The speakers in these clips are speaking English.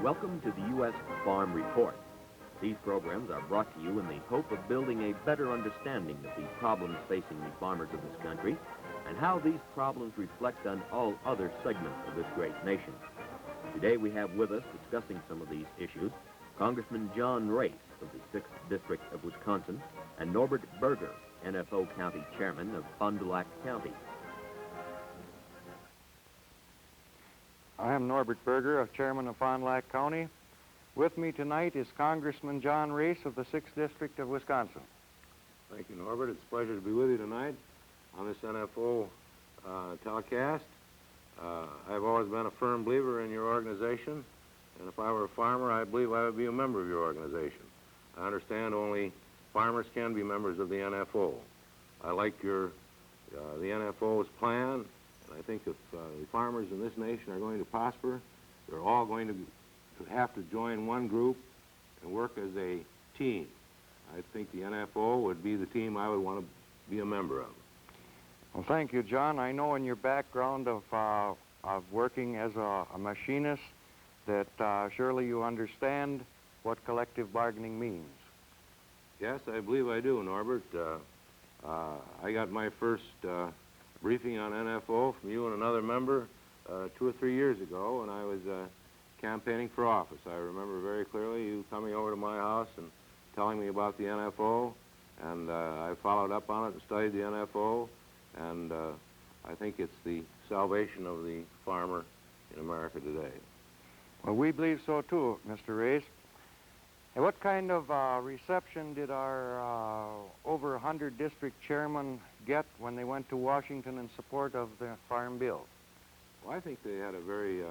Welcome to the U.S. Farm Report. These programs are brought to you in the hope of building a better understanding of the problems facing the farmers of this country and how these problems reflect on all other segments of this great nation. Today we have with us, discussing some of these issues, Congressman John Race of the 6th District of Wisconsin and Norbert Berger, NFO County Chairman of Fond du Lac County. I am Norbert Berger, Chairman of Fond du Lac County. With me tonight is Congressman John Race of the 6th District of Wisconsin. Thank you, Norbert. It's a pleasure to be with you tonight on this NFO telecast. I've always been a firm believer in your organization, and if I were a farmer, I believe I would be a member of your organization. I understand only farmers can be members of the NFO. I like the NFO's plan, and I think if the farmers in this nation are going to prosper, they're all going to have to join one group and work as a team. I think the NFO would be the team I would want to be a member of. Well, thank you, John. I know in your background of working as a machinist that surely you understand what collective bargaining means. Yes, I believe I do, Norbert. I got my first briefing on NFO from you and another member 2 or 3 years ago, and I was campaigning for office. I remember very clearly you coming over to my house and telling me about the NFO, and I followed up on it and studied the NFO, and I think it's the salvation of the farmer in America today. Well, we believe so too, Mr. Race. And what kind of reception did our over 100 district chairmen get when they went to Washington in support of the Farm Bill? Well, I think they had a very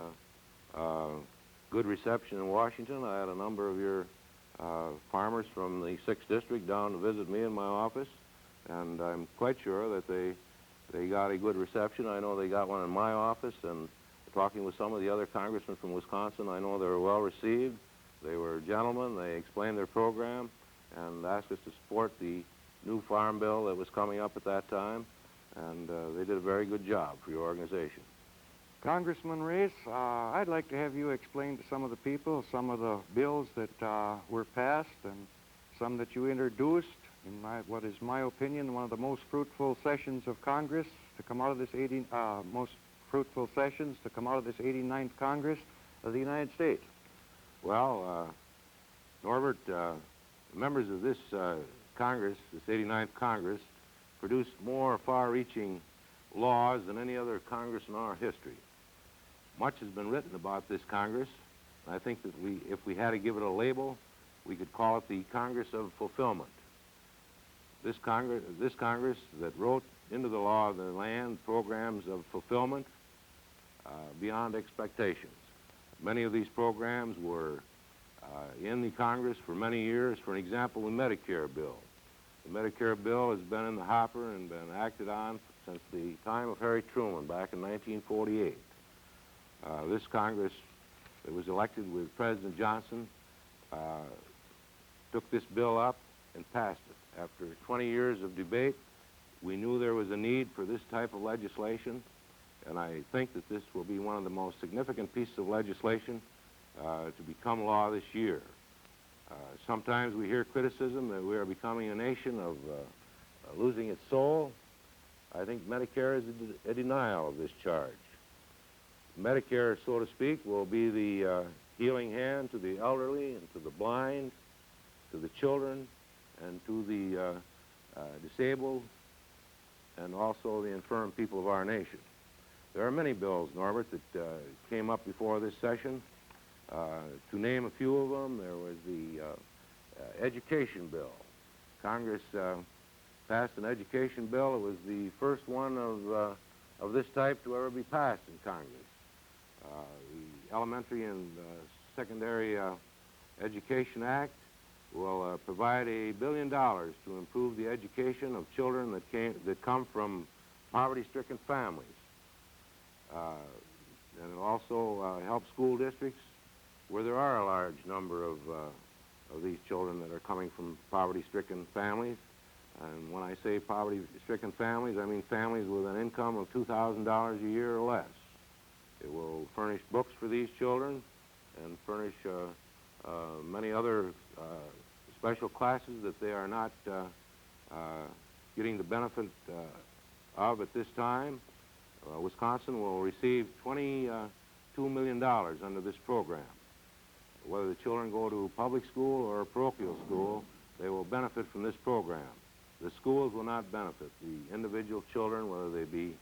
good reception in Washington. I had a number of your farmers from the 6th District down to visit me in my office, and I'm quite sure that they got a good reception. I know they got one in my office, and talking with some of the other congressmen from Wisconsin, I know they were well received. They were gentlemen. They explained their program and asked us to support the new farm bill that was coming up at that time, and they did a very good job for your organization. Congressman Race, I'd like to have you explain to some of the people some of the bills that were passed and some that you introduced in what is my opinion one of the most fruitful sessions of Congress to come out of this most fruitful sessions to come out of this 89th Congress of the United States. Well, Norbert, members of this Congress, this 89th Congress, produced more far-reaching laws than any other Congress in our history. Much has been written about this Congress, and I think that if we had to give it a label, we could call it the Congress of Fulfillment. This Congress that wrote into the law of the land programs of fulfillment beyond expectations. Many of these programs were in the Congress for many years. For an example, the Medicare bill. The Medicare bill has been in the hopper and been acted on since the time of Harry Truman back in 1948. This Congress that was elected with President Johnson took this bill up and passed it. After 20 years of debate, we knew there was a need for this type of legislation, and I think that this will be one of the most significant pieces of legislation to become law this year. Sometimes we hear criticism that we are becoming a nation of losing its soul. I think Medicare is a denial of this charge. Medicare, so to speak, will be the healing hand to the elderly and to the blind, to the children, and to the disabled, and also the infirm people of our nation. There are many bills, Norbert, that came up before this session. To name a few of them, there was the education bill. Congress passed an education bill. It was the first one of this type to ever be passed in Congress. The Elementary and Secondary Education Act will provide $1 billion to improve the education of children that come from poverty-stricken families. And it will also help school districts where there are a large number of these children that are coming from poverty-stricken families. And when I say poverty-stricken families, I mean families with an income of $2,000 a year or less. It will furnish books for these children. and furnish many other special classes that they are not getting the benefit of at this time. Wisconsin will receive $22 million under this program. Whether the children go to public school or a parochial school, they will benefit from this program. The schools will not benefit. The individual children, whether they be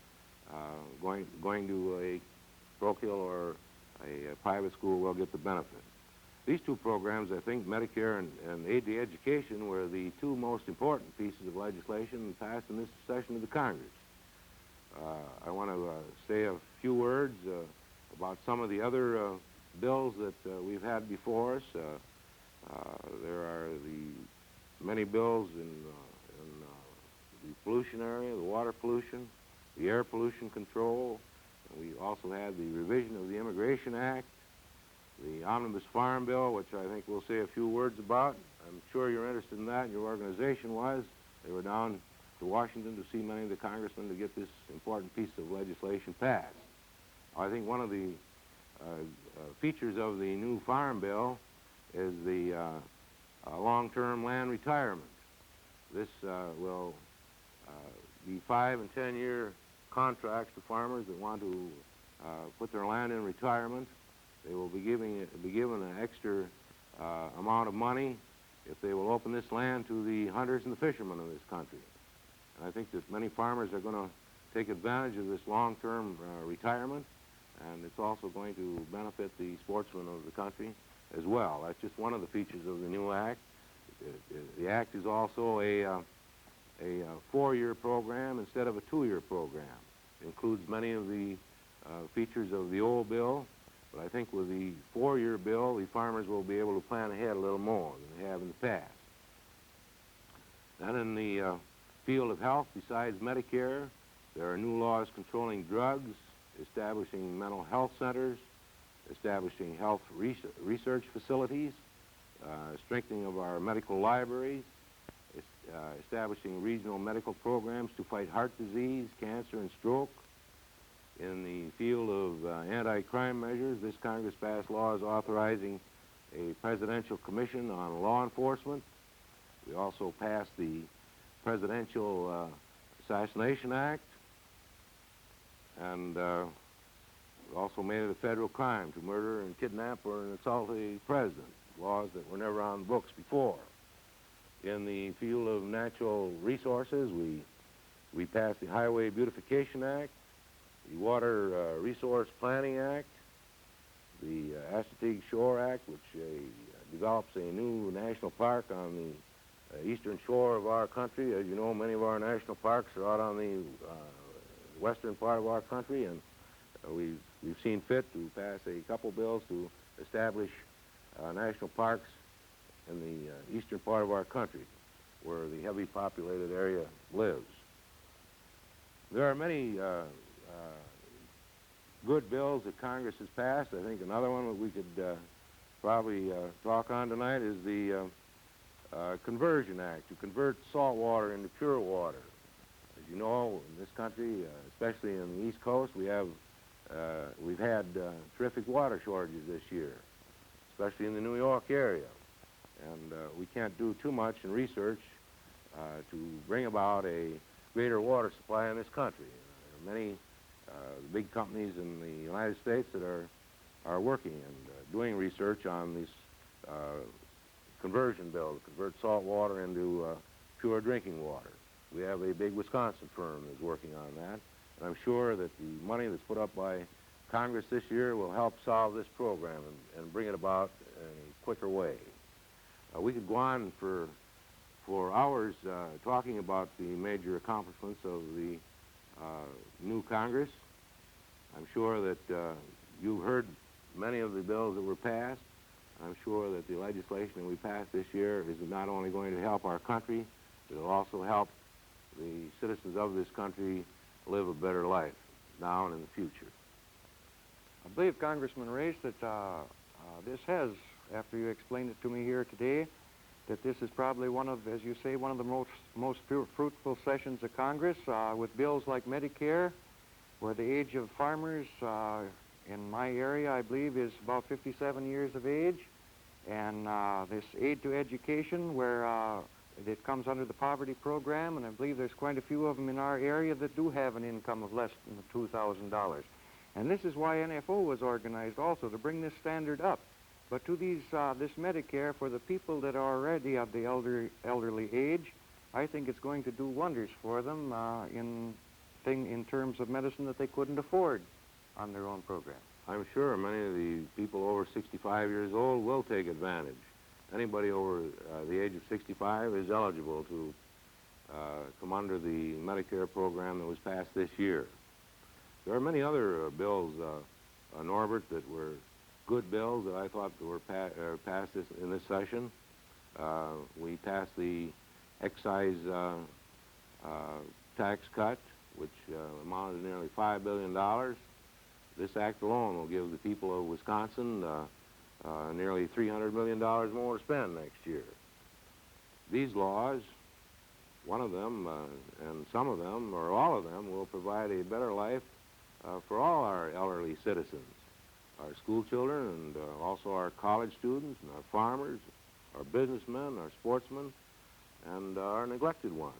going to a parochial or a private school, will get the benefit. These two programs, I think, Medicare and aid to education, were the two most important pieces of legislation passed in this session of the Congress. I want to say a few words about some of the other bills that we've had before us. There are the many bills in the pollution area, the water pollution, the air pollution control. And we also had the revision of the Immigration Act, the Omnibus Farm Bill, which I think we'll say a few words about. I'm sure you're interested in that, and your organization was. They were down to Washington to see many of the congressmen to get this important piece of legislation passed. I think one of the features of the new Farm Bill is the long-term land retirement. This will be 5- and 10-year contracts to farmers that want to put their land in retirement. They will be given an extra amount of money if they will open this land to the hunters and the fishermen of this country. And I think that many farmers are going to take advantage of this long-term retirement, and it's also going to benefit the sportsmen of the country as well. That's just one of the features of the new act. The act is also a 4-year program instead of a 2-year program. It includes many of the features of the old bill, but I think with the 4-year bill, the farmers will be able to plan ahead a little more than they have in the past. And in the field of health, besides Medicare, there are new laws controlling drugs, establishing mental health centers, establishing health research facilities, strengthening of our medical libraries, establishing regional medical programs to fight heart disease, cancer, and stroke. In the field of anti-crime measures, this Congress passed laws authorizing a presidential commission on law enforcement. We also passed the Presidential Assassination Act, and we also made it a federal crime to murder and kidnap or assault a president, laws that were never on the books before. In the field of natural resources, we passed the Highway Beautification Act, the Water Resource Planning Act, the Assateague Shore Act, which develops a new national park on the eastern shore of our country. As you know, many of our national parks are out on the western part of our country, and we've seen fit to pass a couple bills to establish national parks in the eastern part of our country, where the heavy populated area lives. There are many good bills that Congress has passed. I think another one that we could probably talk on tonight is the Conversion Act, to convert salt water into pure water. As you know, in this country, especially in the East Coast, we've had terrific water shortages this year, especially in the New York area. And we can't do too much in research to bring about a greater water supply in this country. There are many big companies in the United States that are working and doing research on this conversion bill to convert salt water into pure drinking water. We have a big Wisconsin firm that's working on that, and I'm sure that the money that's put up by Congress this year will help solve this program and bring it about in a quicker way. We could go on for hours talking about the major accomplishments of the new Congress. I'm sure that you've heard many of the bills that were passed. I'm sure that the legislation that we passed this year is not only going to help our country, but it'll also help the citizens of this country live a better life now and in the future. I believe, Congressman Race, that this has, after you explained it to me here today, that this is probably one of, as you say, one of the most fruitful sessions of Congress, with bills like Medicare, where the age of farmers in my area, I believe, is about 57 years of age. And this aid to education, where it comes under the poverty program, and I believe there's quite a few of them in our area that do have an income of less than $2,000. And this is why NFO was organized also, to bring this standard up. But to this Medicare, for the people that are already of the elderly age, I think it's going to do wonders for them in terms of medicine that they couldn't afford on their own program. I'm sure many of the people over 65 years old will take advantage. Anybody over the age of 65 is eligible to come under the Medicare program that was passed this year. There are many other bills, Norbert, that were good bills that I thought were passed in this session. We passed the excise tax cut, which amounted to nearly $5 billion. This act alone will give the people of Wisconsin nearly $300 million more to spend next year. These laws, one of them, and some of them, or all of them, will provide a better life for all our elderly citizens, our school children, and also our college students, and our farmers, our businessmen, our sportsmen, and our neglected ones.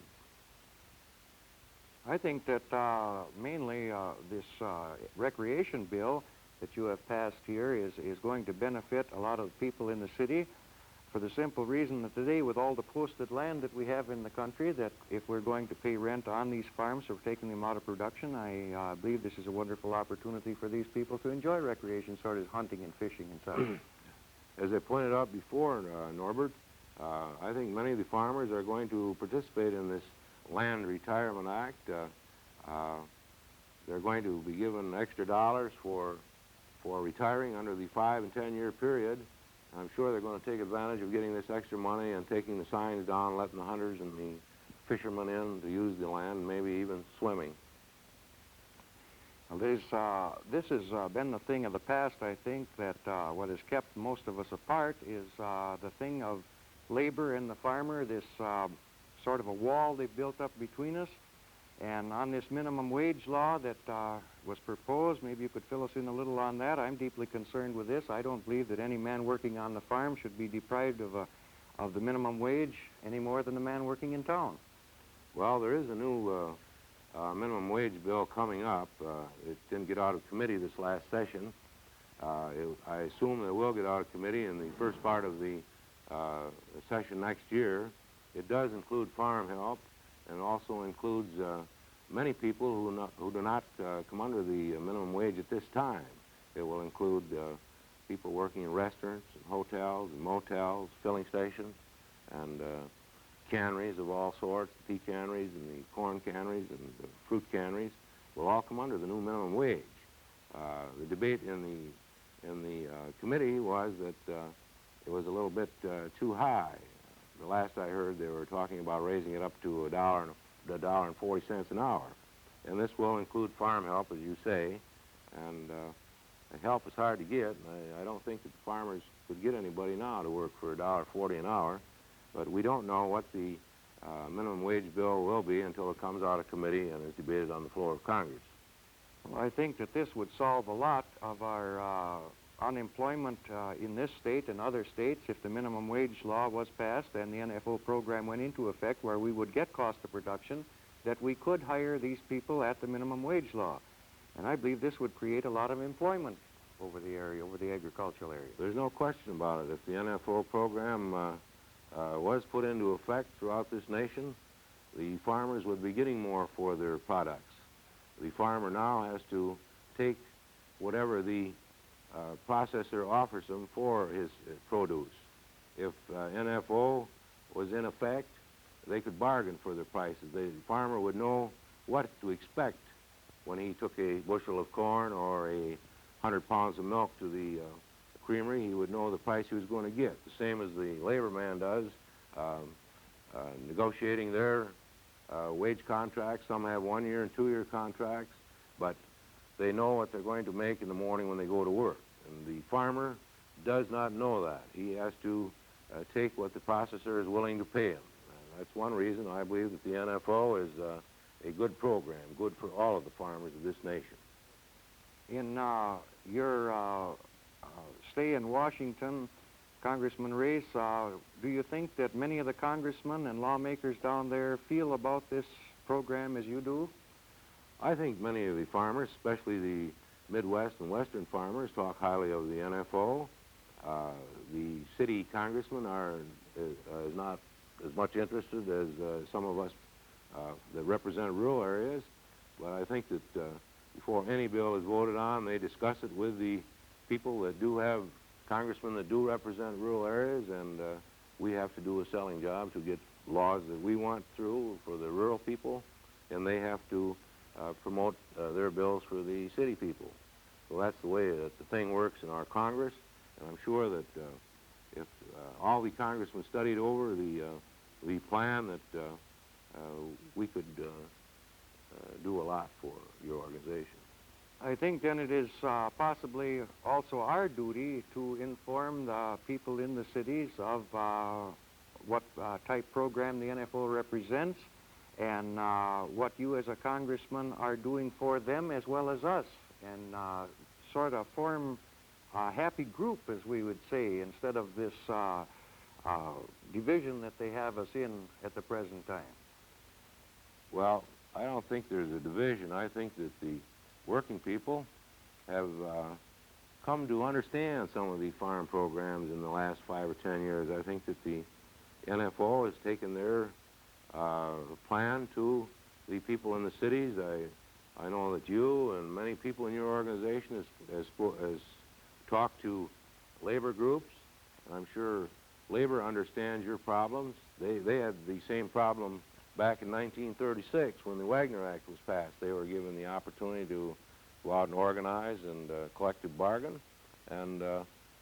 I think that mainly this recreation bill that you have passed here is going to benefit a lot of people in the city, for the simple reason that today, with all the posted land that we have in the country, that if we're going to pay rent on these farms or taking them out of production, I believe this is a wonderful opportunity for these people to enjoy recreation, sort of hunting and fishing and such. As I pointed out before, Norbert, I think many of the farmers are going to participate in this Land Retirement Act. They're going to be given extra dollars for retiring under the 5- and 10-year period. I'm sure they're going to take advantage of getting this extra money and taking the signs down, letting the hunters and the fishermen in to use the land, maybe even swimming. Well, this has been the thing of the past, I think, that what has kept most of us apart is the thing of labor and the farmer, this sort of a wall they've built up between us. And on this minimum wage law that was proposed, maybe you could fill us in a little on that. I'm deeply concerned with this. I don't believe that any man working on the farm should be deprived of the minimum wage any more than the man working in town. Well, there is a new minimum wage bill coming up. It didn't get out of committee this last session. I assume it will get out of committee in the first part of the session next year. It does include farm help, and also includes many people who do not come under the minimum wage at this time. It will include people working in restaurants, and hotels, and motels, filling stations, and canneries of all sorts, the pea canneries and the corn canneries and the fruit canneries will all come under the new minimum wage. The debate in the committee was that it was a little bit too high. The last I heard, they were talking about raising it up to $1.40 an hour. And this will include farm help, as you say, and help is hard to get. And I don't think that the farmers could get anybody now to work for $1.40 an hour, but we don't know what the minimum wage bill will be until it comes out of committee and is debated on the floor of Congress. Well, I think that this would solve a lot of our unemployment in this state and other states if the minimum wage law was passed and the NFO program went into effect, where we would get cost of production, that we could hire these people at the minimum wage law. And I believe this would create a lot of employment over the area, over the agricultural area. There's no question about it. If the NFO program was put into effect throughout this nation, the farmers would be getting more for their products. The farmer now has to take whatever the processor offers them for his produce. If NFO was in effect, they could bargain for their prices. The farmer would know what to expect when he took a bushel of corn or 100 pounds of milk to the creamery. He would know the price he was going to get, the same as the labor man does, negotiating their wage contracts. Some have 1-year and 2-year contracts, but they know what they're going to make in the morning when they go to work. And the farmer does not know that. He has to take what the processor is willing to pay him. That's one reason I believe that the NFO is a good program, good for all of the farmers of this nation. in your stay in Washington, Congressman Race, do you think that many of the congressmen and lawmakers down there feel about this program as you do? I think many of the farmers, especially the Midwest and Western farmers, talk highly of the NFO. The city congressmen is not as much interested as some of us that represent rural areas, but I think that before any bill is voted on, they discuss it with the people that do have congressmen that do represent rural areas, and we have to do a selling job to get laws that we want through for the rural people, and they have to promote their bills for the city people. So that's the way that the thing works in our Congress, and I'm sure that if all the congressmen studied over the plan, that we could do a lot for your organization. I think then it is possibly also our duty to inform the people in the cities of what type program the NFO represents and what you as a congressman are doing for them as well as us, and sort of form a happy group, as we would say, instead of this division that they have us in at the present time. Well, I don't think there's a division. I think that the working people have come to understand some of the farm programs in the last 5 or 10 years. I think that the NFO has taken their plan to the people in the cities. I know that you and many people in your organization has talked to labor groups, and I'm sure labor understands your problems. They had the same problem back in 1936 when the Wagner Act was passed. They were given the opportunity to go out and organize and collective bargain, and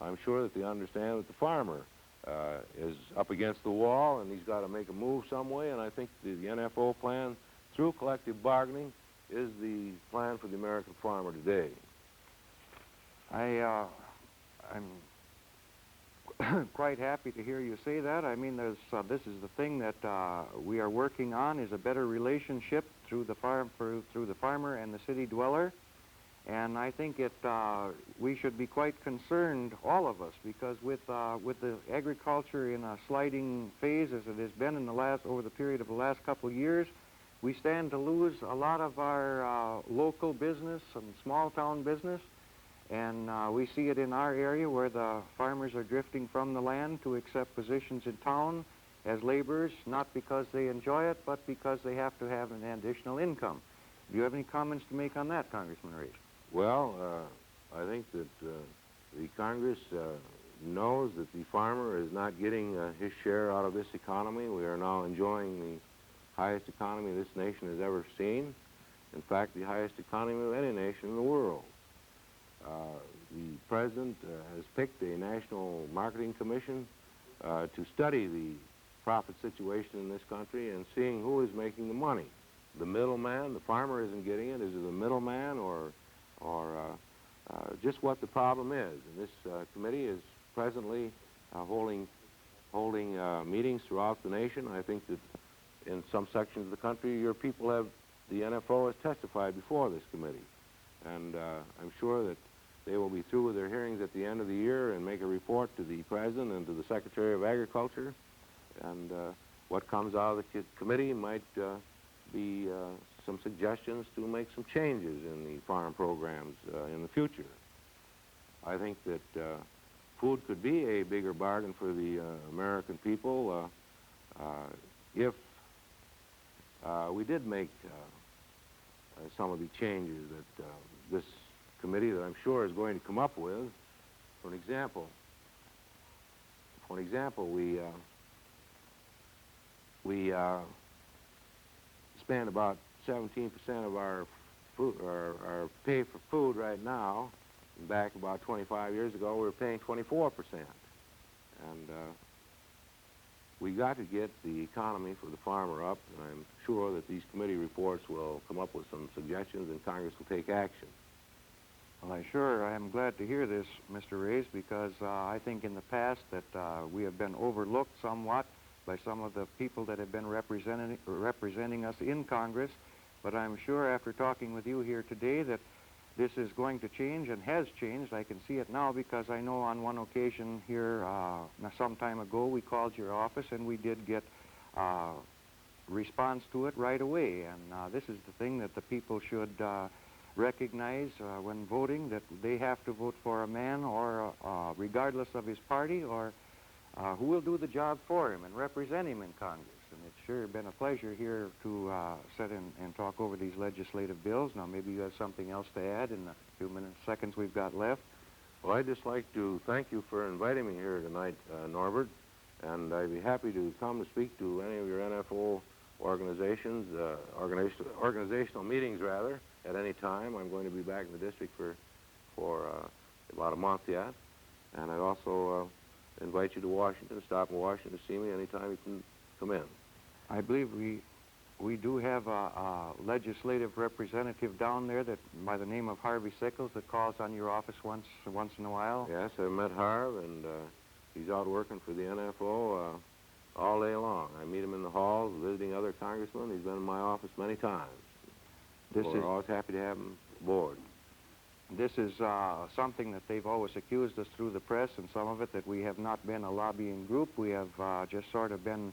I'm sure that they understand that the farmer is up against the wall and he's got to make a move some way, and I think the NFO plan through collective bargaining is the plan for the American farmer today. I'm quite happy to hear you say that. I mean, this is the thing that we are working on, is a better relationship through the farmer and the city dweller. And I think we should be quite concerned, all of us, because with the agriculture in a sliding phase as it has been over the period of the last couple of years, we stand to lose a lot of our local business and small town business. And we see it in our area where the farmers are drifting from the land to accept positions in town as laborers, not because they enjoy it, but because they have to have an additional income. Do you have any comments to make on that, Congressman Reed? Well, I think that the Congress knows that the farmer is not getting his share out of this economy. We are now enjoying the highest economy this nation has ever seen. In fact, the highest economy of any nation in the world. The President has picked a National Marketing Commission to study the profit situation in this country and seeing who is making the money. The middleman, the farmer isn't getting it. Is it the middleman or just what the problem is? And this committee is presently holding meetings throughout the nation. I think that in some sections of the country, your people have, the NFO has testified before this committee. And I'm sure that they will be through with their hearings at the end of the year and make a report to the President and to the Secretary of Agriculture. And what comes out of the committee might be some suggestions to make some changes in the farm programs in the future. I think that food could be a bigger bargain for the American people if we did make some of the changes that this committee, that I'm sure is going to come up with. For an example, we spend about 17% of our food, our pay for food right now. Back about 25 years ago, we were paying 24%. And we got to get the economy for the farmer up, and I'm sure that these committee reports will come up with some suggestions and Congress will take action. Well, I am glad to hear this, Mr. Reyes, because I think in the past that we have been overlooked somewhat by some of the people that have been representing us in Congress. But I'm sure after talking with you here today that this is going to change and has changed. I can see it now because I know on one occasion here some time ago we called your office and we did get response to it right away. And this is the thing that the people should recognize when voting, that they have to vote for a man or regardless of his party, or who will do the job for him and represent him in Congress. And it's sure been a pleasure here to sit and talk over these legislative bills. Now, maybe you have something else to add in the few seconds we've got left. Well, I'd just like to thank you for inviting me here tonight, Norbert, and I'd be happy to come to speak to any of your NFO organizations, organizational meetings, rather, at any time. I'm going to be back in the district for about a month yet, and I'd also invite you to Washington, stop in Washington to see me anytime you can come in. I believe we do have a legislative representative down there that by the name of Harvey Sickles that calls on your office once in a while. Yes, I've met Harv, and he's out working for the NFO all day long. I meet him in the halls visiting other congressmen. He's been in my office many times. We're always happy to have him aboard. This is something that they've always accused us through the press and some of it, that we have not been a lobbying group. We have just sort of been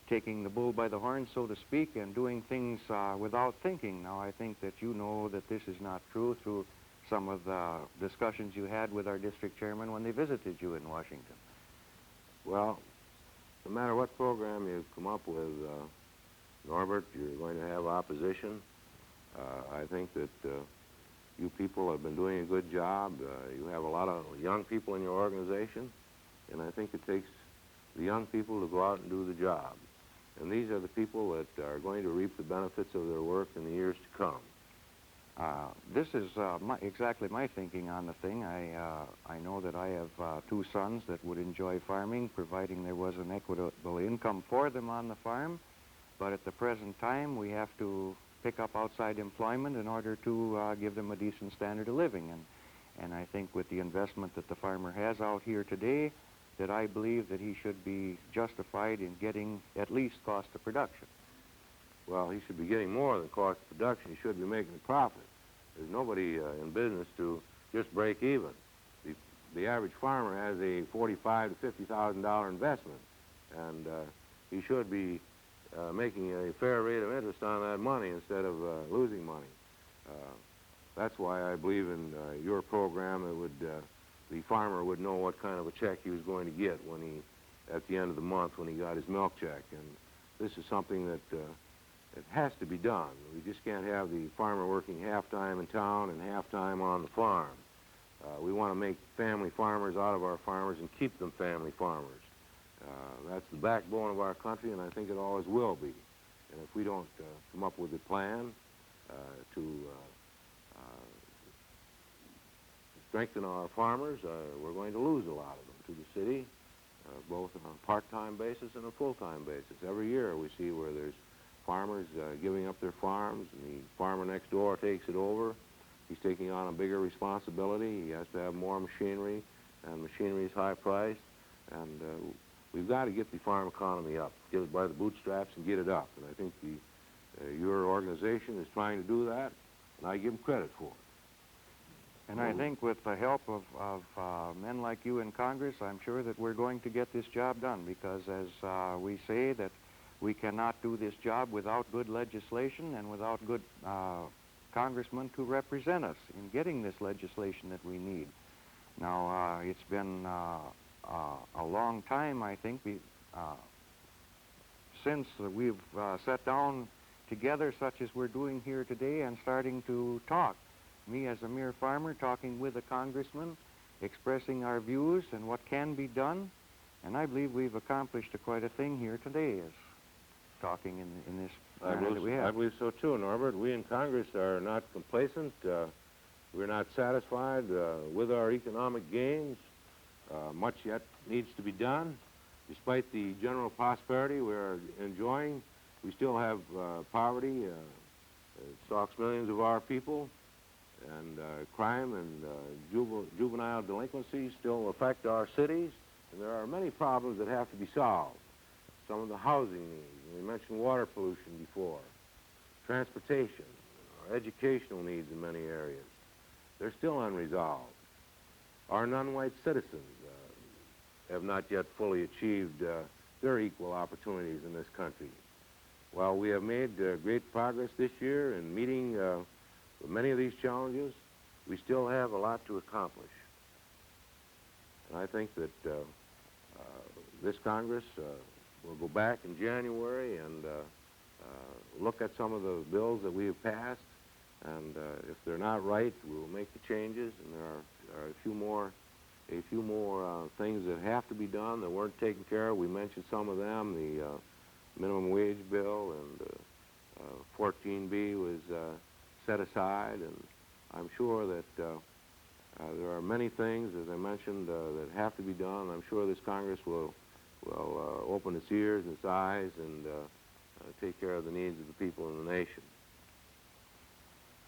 taking the bull by the horn, so to speak, and doing things without thinking. Now, I think that you know that this is not true through some of the discussions you had with our district chairman when they visited you in Washington. Well, no matter what program you come up with, Norbert, you're going to have opposition. I think that you people have been doing a good job. You have a lot of young people in your organization, and I think it takes the young people to go out and do the job. And these are the people that are going to reap the benefits of their work in the years to come. This is exactly my thinking on the thing. I know that I have 2 sons that would enjoy farming, providing there was an equitable income for them on the farm. But at the present time, we have to pick up outside employment in order to give them a decent standard of living. And I think with the investment that the farmer has out here today, that I believe that he should be justified in getting at least cost of production. Well, he should be getting more than cost of production. He should be making a profit. There's nobody in business to just break even. The average farmer has a $45,000 to $50,000 investment, and he should be making a fair rate of interest on that money instead of losing money. That's why I believe in your program. It would the farmer would know what kind of a check he was going to get when at the end of the month when he got his milk check. And this is something that it has to be done. We just can't have the farmer working half-time in town and half-time on the farm. We want to make family farmers out of our farmers and keep them family farmers. That's the backbone of our country, and I think it always will be. And if we don't come up with a plan to strengthen our farmers, we're going to lose a lot of them to the city, both on a part-time basis and a full-time basis. Every year we see where there's farmers giving up their farms, and the farmer next door takes it over. He's taking on a bigger responsibility. He has to have more machinery, and machinery is high-priced. And we've got to get the farm economy up, get it by the bootstraps and get it up. And I think your organization is trying to do that, and I give them credit for it. And I think with the help of men like you in Congress, I'm sure that we're going to get this job done, because as we say that we cannot do this job without good legislation and without good congressmen to represent us in getting this legislation that we need. Now, it's been a long time, I think, since we've sat down together such as we're doing here today and starting to talk. Me as a mere farmer talking with a congressman, expressing our views and what can be done. And I believe we've accomplished quite a thing here today, as talking in this manner that we have. I believe so too, Norbert. We in Congress are not complacent. We're not satisfied with our economic gains. Much yet needs to be done. Despite the general prosperity we're enjoying, we still have poverty. It stalks millions of our people, and crime and juvenile delinquency still affect our cities, and there are many problems that have to be solved. Some of the housing needs, we mentioned water pollution before, transportation, our educational needs in many areas. they're still unresolved. Our non-white citizens have not yet fully achieved their equal opportunities in this country. While we have made great progress this year in meeting many of these challenges, we still have a lot to accomplish. And I think that this Congress will go back in January and look at some of the bills that we have passed, and if they're not right, we'll make the changes. And there are a few more things that have to be done that weren't taken care of. We mentioned some of them. The minimum wage bill and 14B was set aside, and I'm sure that there are many things, as I mentioned, that have to be done. I'm sure this Congress will open its ears and its eyes and take care of the needs of the people in the nation.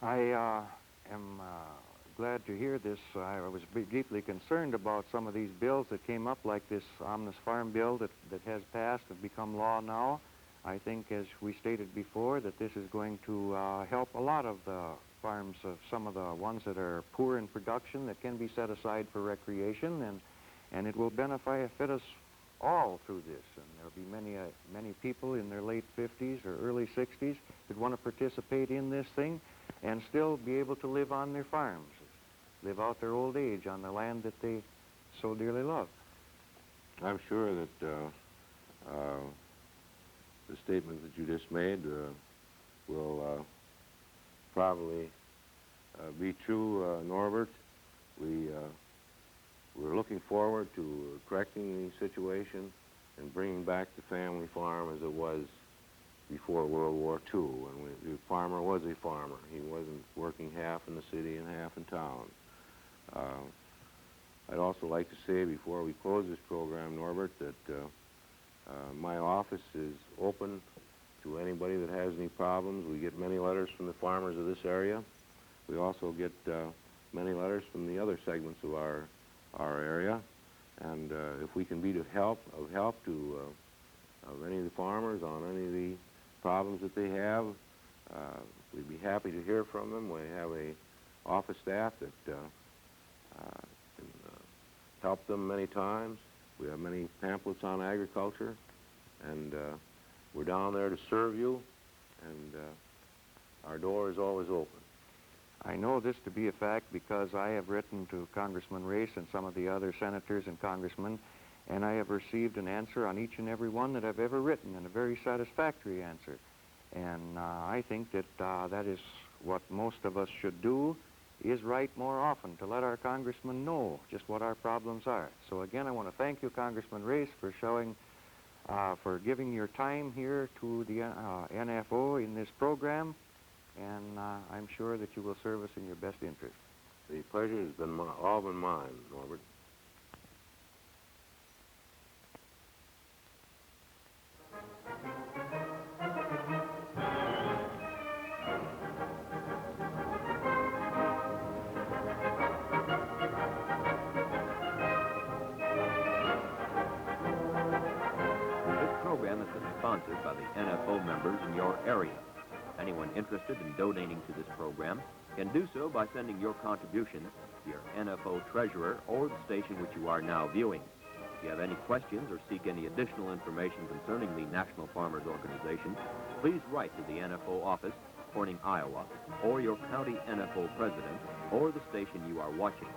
I am glad to hear this. I was deeply concerned about some of these bills that came up, like this Omnibus Farm Bill that has passed and become law now. I think, as we stated before, that this is going to help a lot of the farms, of some of the ones that are poor in production, that can be set aside for recreation, and it will benefit us all through this. And there'll be many people in their late 50s or early 60s that want to participate in this thing and still be able to live on their farms, live out their old age on the land that they so dearly love. I'm sure that the statement that you just made will probably be true, Norbert. We're looking forward to correcting the situation and bringing back the family farm as it was before World War II, when the farmer was a farmer. He wasn't working half in the city and half in town. I'd also like to say, before we close this program, Norbert, that my office is open to anybody that has any problems. We get many letters from the farmers of this area. We also get many letters from the other segments of our area, and if we can be of help to any of the farmers on any of the problems that they have, we'd be happy to hear from them. We have a office staff that can help them many times. We have many pamphlets on agriculture, and we're down there to serve you, and our door is always open. I know this to be a fact because I have written to Congressman Race and some of the other senators and congressmen, and I have received an answer on each and every one that I've ever written, and a very satisfactory answer. And I think that that is what most of us should do, is write more often to let our congressmen know just what our problems are. So again, I want to thank you, Congressman Race, for for giving your time here to the NFO in this program, and I'm sure that you will serve us in your best interest. The pleasure has been all been mine, Norbert. This program has been sponsored by the NFO members in your area. Anyone interested in donating to this program can do so by sending your contribution to your NFO treasurer or the station which you are now viewing. If you have any questions or seek any additional information concerning the National Farmers Organization, please write to the NFO office, Corning, Iowa, or your county NFO president, or the station you are watching.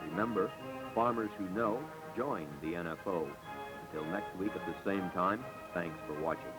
Remember, farmers who know join the NFO. Until next week at the same time, thanks for watching.